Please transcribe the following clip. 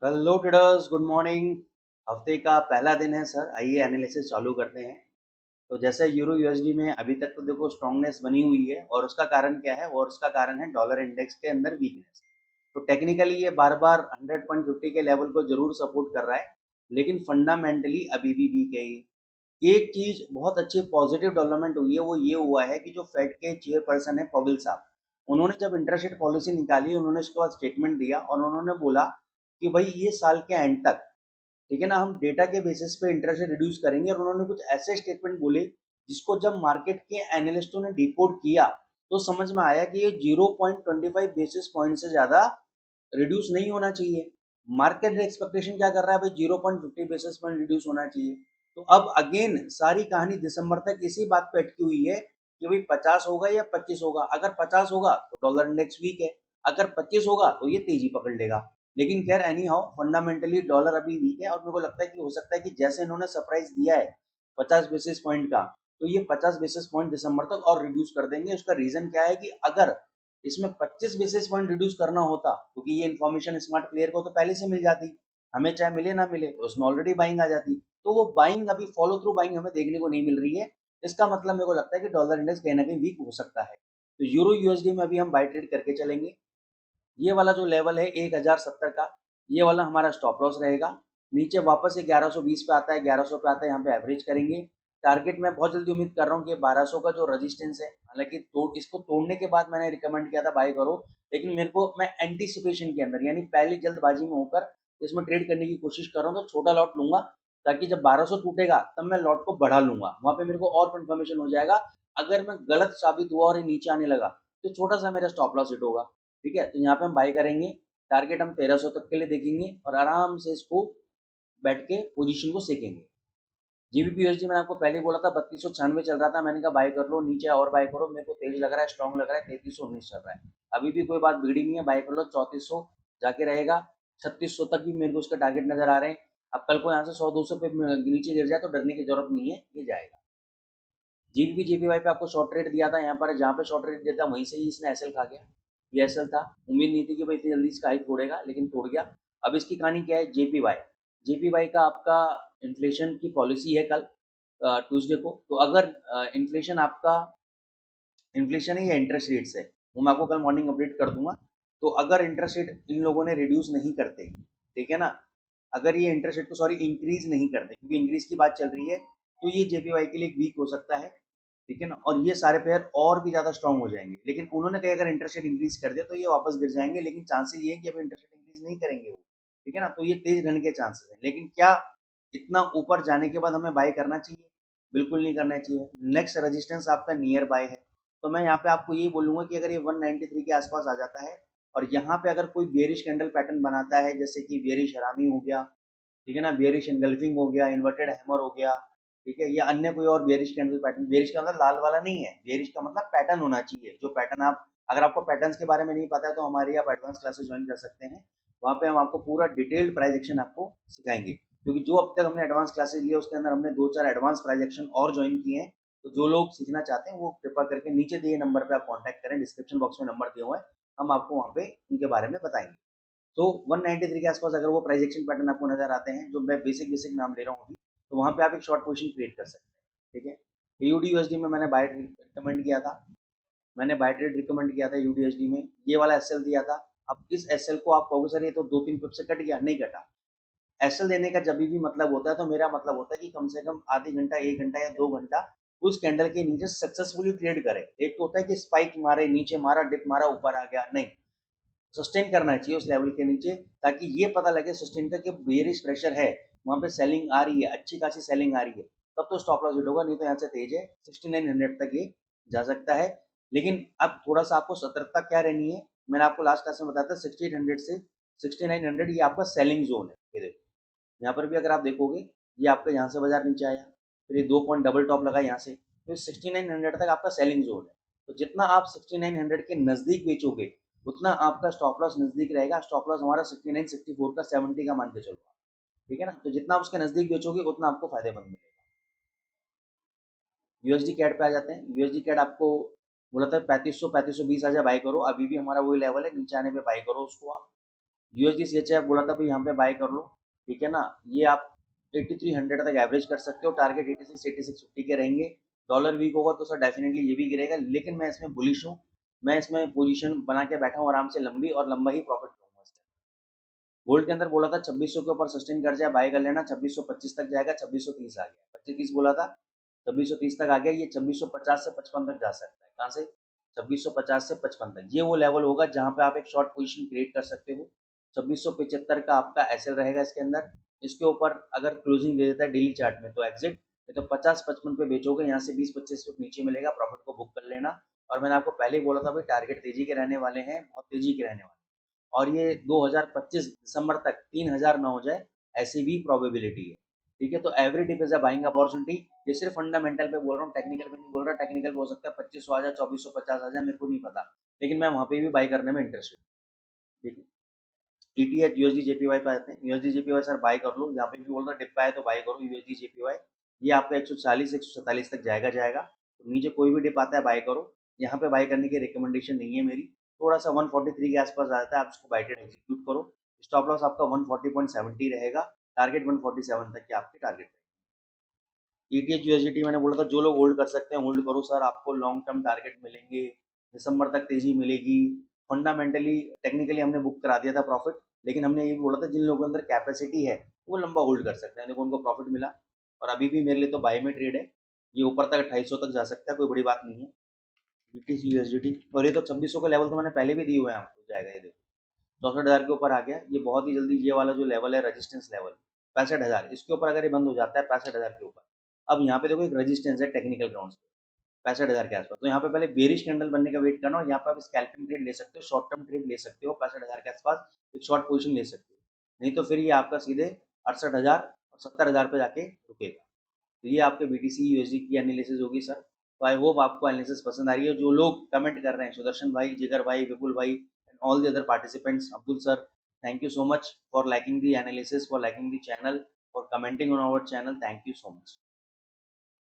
Hello traders, good morning. हफ्ते का पहला दिन है सर, आइए एनालिसिस चालू करते हैं। तो जैसे यूरो यूएसडी में अभी तक तो देखो स्ट्रांगनेस बनी हुई है, और उसका कारण क्या है? और उसका कारण है डॉलर इंडेक्स के अंदर वीकनेस। तो टेक्निकली ये बार बार 100.50 के लेवल को जरूर सपोर्ट कर रहा है, लेकिन फंडामेंटली अभी भी वीक है ये। एक चीज बहुत अच्छी पॉजिटिव डेवलपमेंट हुई है, वो ये हुआ है कि जो फेड के चेयरपर्सन है पॉवेल साहब, उन्होंने जब इंटरेस्ट रेट पॉलिसी निकाली, उन्होंने उसके बाद स्टेटमेंट दिया और उन्होंने बोला कि भाई ये साल के एंड तक, ठीक है ना, हम डेटा के बेसिस पे इंटरेस्ट रेट रिड्यूस करेंगे। और उन्होंने कुछ ऐसे स्टेटमेंट बोले जिसको जब मार्केट के एनालिस्टों ने डिकोड किया तो समझ में आया कि ये 0.25 बेसिस पॉइंट से ज्यादा रिड्यूस नहीं होना चाहिए। मार्केट एक्सपेक्टेशन क्या कर रहा है भाई? 0.50 बेसिस पॉइंट रिड्यूस होना चाहिए। तो अब अगेन सारी कहानी दिसंबर तक इसी बात पे अटकी हुई है कि भाई 50 होगा या 25 होगा। अगर 50 होगा तो डॉलर इंडेक्स वीक है, अगर 25 होगा तो ये तेजी पकड़ लेगा। लेकिन खैर एनी हाउ फंडामेंटली डॉलर अभी वीक है, और मेरे को लगता है कि हो सकता है कि जैसे इन्होंने सरप्राइज दिया है 50 बेसिस पॉइंट का, तो ये 50 बेसिस पॉइंट दिसंबर तक और रिड्यूस कर देंगे। उसका रीजन क्या है कि अगर इसमें 25 बेसिस पॉइंट रिड्यूस करना होता, क्योंकि ये इन्फॉर्मेशन स्मार्ट प्लेयर को तो पहले से मिल जाती, हमें चाहे मिले ना मिले, तो उसमें ऑलरेडी बाइंग आ जाती। तो वो बाइंग अभी फॉलो थ्रू बाइंग हमें देखने को नहीं मिल रही है। इसका मतलब मेरे को लगता है कि डॉलर इंडेक्स कहीं ना कहीं वीक हो सकता है। तो यूरो यूएसडी में अभी हम बाय ट्रेड करके चलेंगे। ये वाला जो लेवल है 1070 का, ये वाला हमारा स्टॉप लॉस रहेगा। नीचे वापस ये 1120 पे आता है, 1100 पे आता है, यहाँ पे एवरेज करेंगे। टारगेट मैं बहुत जल्दी उम्मीद कर रहा हूँ कि 1200 का जो रेजिस्टेंस है, हालांकि इसको तोड़ने के बाद मैंने रिकमेंड किया था बाय करो, लेकिन मेरे को मैं एंटीसिपेशन के अंदर यानी पहली जल्दबाजी में होकर इसमें ट्रेड करने की कोशिश कर रहा हूँ, तो छोटा लॉट लूंगा, ताकि जब 1200 टूटेगा तब मैं लॉट को बढ़ा लूंगा, वहां पे मेरे को और कंफर्मेशन हो जाएगा। अगर मैं गलत साबित हुआ और ये नीचे आने लगा तो छोटा सा मेरा स्टॉप लॉस हिट होगा। ठीक है, तो यहाँ पे हम बाय करेंगे। टारगेट हम 1300 तक के लिए देखेंगे और आराम से इसको बैठ के पोजीशन को सेकेंगे। जीबीपी यूएसडी मैंने आपको पहले ही बोला था 3296 चल रहा था, मैंने कहा बाय कर लो, नीचे और बाय करो, मेरे को तेज लग रहा है, स्ट्रॉन्ग लग रहा है, 3319 चल रहा है। अभी भी कोई बात बिगड़ी नहीं है, बाय कर लो। 3400 जाके रहेगा, 3600 तक भी मेरे को उसका टारगेट नजर आ रहे हैं। अब कल को यहाँ से 100-200 पे नीचे गिर जाए तो डरने की जरूरत नहीं है, ये जाएगा। जीबीपी जेपीवाई पे आपको शॉर्ट रेट दिया था, यहाँ पर जहाँ पे शॉर्ट रेट दिया था वहीं से ही इसने एसएल खा गया। ये एसएल था, उम्मीद नहीं थी कि भाई इतनी जल्दी इसका हाइक तोड़ेगा, लेकिन तोड़ गया। अब इसकी कहानी क्या है? जेपीवाई, जेपीवाई का आपका इन्फ्लेशन की पॉलिसी है कल ट्यूसडे को। तो अगर इन्फ्लेशन आपका इन्फ्लेशन है या इंटरेस्ट रेट है, वो मैं आपको कल मॉर्निंग अपडेट कर दूंगा। तो अगर इंटरेस्ट रेट इन लोगों ने रिड्यूस नहीं करते, ठीक है ना, अगर ये इंटरेस्ट रेट को सॉरी इंक्रीज नहीं करते, क्योंकि इंक्रीज की बात चल रही है, तो ये जेपीवाई के लिए वीक हो सकता है। ठीक है ना, और ये सारे पेयर और भी ज्यादा स्ट्रांग हो जाएंगे। लेकिन उन्होंने कहा अगर इंटरेस्ट रेट इंक्रीज कर दिया तो ये वापस गिर जाएंगे, लेकिन चांसेस ये है कि अभी इंटरेस्ट रेट इंक्रीज नहीं करेंगे वो। ठीक है ना, तो ये तेज रहने के चांसेस है। लेकिन क्या इतना ऊपर जाने के बाद हमें बाय करना चाहिए? बिल्कुल नहीं करना चाहिए। नेक्स्ट रेजिस्टेंस आपका नियर बाय है, तो मैं यहाँ पे आपको यही बोलूंगा कि अगर ये 193 के आसपास आ जाता है और यहाँ पे अगर कोई बेरिश कैंडल पैटर्न बनाता है, जैसे कि बेरिश हरामी हो गया, ठीक है ना, बेरिश एंगल्फिंग हो गया, इन्वर्टेड हैमर हो गया, ठीक है, या अन्य कोई और बेरिश कैंडल पैटर्न, बेरिश का मतलब लाल वाला नहीं है, बेरिश का मतलब पैटर्न होना चाहिए। जो पैटर्न आप, अगर आपको पैटर्न्स के बारे में नहीं पता है तो हमारी आप एडवांस क्लासेस ज्वाइन कर सकते हैं। वहाँ पे हम आपको पूरा डिटेल्ड प्राइस एक्शन आपको सिखाएंगे, क्योंकि जो अब तक हमने एडवांस क्लासेस लिए उसके अंदर हमने 2-4 एडवांस प्राइस एक्शन और ज्वाइन किए हैं। तो जो लोग सीखना चाहते हैं वो कृपा करके नीचे दिए नंबर पे आप कांटेक्ट करें, डिस्क्रिप्शन बॉक्स में नंबर दिए हुए हैं, हम आपको वहाँ पे उनके बारे में बताएंगे। तो 193 के आसपास अगर वो प्राइस एक्शन पैटर्न आपको नजर आते हैं, जो मैं बेसिक बेसिक नाम ले रहा हूँ अभी, तो वहाँ पे आप एक शॉर्ट पोजीशन क्रिएट कर सकते हैं। ठीक है, यूडी यूएसडी में मैंने बाय रिकमेंड किया था, मैंने बाय ट्रेड रिकमेंड किया था यूडीएसडी में, ये वाला एसएल दिया था। अब इस एसएल को आप कहोगे सर ये तो 2-3 पिप से कट गया, नहीं कटा। एसएल देने का जब भी मतलब होता है तो मेरा मतलब होता है कि कम से कम आधे घंटा, 1 घंटा या 2 घंटा उस कैंडल के नीचे सक्सेसफुली ट्रेड करे। एक तो होता है कि स्पाइक मारे, नीचे मारा, डिप मारा, ऊपर आ गया, नहीं, सस्टेन करना चाहिए उस लेवल के नीचे, ताकि ये पता लगे सस्टेन का कि बेयरिश प्रेशर है, वहां पे सेलिंग आ रही है, अच्छी खासी सेलिंग आ रही है, तब तो स्टॉप लॉस हिट होगा, नहीं तो यहाँ से तेज है 6900 तक ये जा सकता है। लेकिन अब थोड़ा सा आपको सतर्कता क्या रहनी है, मैंने आपको लास्ट क्लास में बताया था 6800 से 6900 ये आपका सेलिंग जोन है। ये देखो, यहाँ पर भी अगर आप देखोगे, ये आपका यहाँ से बाजार नीचे आया, फिर ये 2 पॉइंट डबल टॉप लगा यहाँ से, तो 6900 तक आपका सेलिंग जोन है। तो जितना आप 6900 के नजदीक बेचोगे उतना आपका स्टॉप लॉस नजदीक रहेगा। स्टॉप लॉस हमारा 69 64 का 70 का मान के चलो, ठीक है ना, तो जितना आप उसके नजदीक बेचोगे उतना आपको फायदेमंद मिलेगा। यूएसडी कैट पे आ जाते हैं। यूएसडी कैट आपको बोला था 3500 3520 आ जाए बाई करो, अभी भी हमारा वही लेवल है, नीचे आने पे बाई करो उसको आप। यूएसडी सीएचआई बोला था भाई यहाँ पे बाय कर लो, ठीक है ना, ये आप 8300 तक एवरेज कर सकते हो, टारगेट 86-8650 के रहेंगे। डॉलर वीक होगा तो सर डेफिनेटली ये भी गिरेगा, लेकिन मैं इसमें बुलिश हूँ, मैं इसमें पोजीशन बना के बैठा हूँ आराम से लंबी, और लंबा ही प्रॉफिट लूंगा। गोल्ड के अंदर बोला था 2600 के ऊपर सस्टेन कर जाए बाय कर लेना, 2625 तक जाएगा, 2630 आ गया, 2530 बोला था, 2630 तक आ गया, ये 2650 से 55 तक जा सकता है। कहाँ से? 2650 से 55 तक, ये वो लेवल होगा जहां पे आप एक शॉर्ट पोजीशन क्रिएट कर सकते हो। 2675 का आपका एसएल रहेगा इसके अंदर, इसके ऊपर अगर क्लोजिंग दे देता है डेली चार्ट में तो एग्जिट, नहीं तो 50-55 पे बेचोगे, यहाँ से 20-25 फुट नीचे मिलेगा, प्रॉफिट को बुक कर लेना। और मैंने आपको पहले ही बोला था भाई टारगेट तेजी के रहने वाले हैं, बहुत तेजी के रहने वाले हैं, और ये 2025 दिसंबर तक 3000 ना हो जाए, ऐसी भी प्रोबेबिलिटी है। ठीक है, तो every dip is a buying opportunity. ये सिर्फ फंडामेंटल पे बोल रहा हूँ, टेक्निकल पे नहीं बोल रहा। टेक्निकल पे हो सकता है 2500 आ जाए, 2450 आ जाए, मेरे को नहीं पता, लेकिन मैं वहां पे भी बाई करने में इंटरेस्टेड हूँ। ठीक है, ईटीएच यूएसडी जेपीवाई पे आते हैं। यूएसडी जेपीवाई सर बाई कर लो, यहाँ पे भी बोल रहा डिप आए तो बाई करो यूएसडी जेपीवाई। ये आपका 140-147 तक जाएगा जाएगा, तो नीचे कोई भी डिप आता है बाई करो। यहाँ पे बाई करने की रिकमेंडेशन नहीं है मेरी, थोड़ा सा 143 के आसपास आता है, आप उसको बाई ट्रेड एग्जीक्यूट करो। स्टॉप लॉस आपका 140.70 रहेगा, टारगेट 147 तक के आपके टारगेट। ईटीएच यूएसडीटी मैंने बोला था जो लोग होल्ड कर सकते हैं होल्ड करो सर, आपको लॉन्ग टर्म टारगेट मिलेंगे, दिसंबर तक तेजी मिलेगी। फंडामेंटली टेक्निकली हमने बुक करा दिया था प्रॉफिट, लेकिन हमने ये भी बोला था जिन लोगों के अंदर कैपेसिटी है वो लंबा होल्ड कर सकते हैं, देखो उनको प्रॉफिट मिला। और अभी भी मेरे लिए तो बाय में ट्रेड है, ये ऊपर तक 2800 तक जा सकता है, कोई बड़ी बात नहीं है। बीटीसी यूएसडीटी, और ये तो 2600 का लेवल तो मैंने पहले भी दिए हुए हैं आपको, जाएगा ये देखो 64,000 के ऊपर आ गया, ये बहुत ही जल्दी, ये वाला जो लेवल है रेजिस्टेंस लेवल 65,000, इसके ऊपर अगर ये बंद हो जाता है 65,000 के ऊपर, अब यहाँ पे देखो एक रेजिस्टेंस है टेक्निकल ग्राउंड पे 65,000 के आसपास, तो यहाँ पे पहले बेरिश कैंडल बनने का वेट करना, और यहाँ पे आप स्कैल्पिंग ट्रेड ले सकते हो, शॉर्ट टर्म ट्रेड ले सकते हो, 65,000 के आसपास एक शॉर्ट पोजिशन ले सकते हो, नहीं तो फिर ये आपका सीधे 68,000 और 70,000 पे जाके रुकेगा। तो ये आपके बीटीसी यूएसडी की एनालिसिस होगी सर। तो आई होप आपको एनालिसिस पसंद आ रही है। जो लोग कमेंट कर रहे हैं, सुदर्शन भाई, जिगर भाई, विपुल भाई and all the other participants, Abdul sir, thank you so much for liking the analysis, for liking the channel, for commenting on our channel, thank you so much.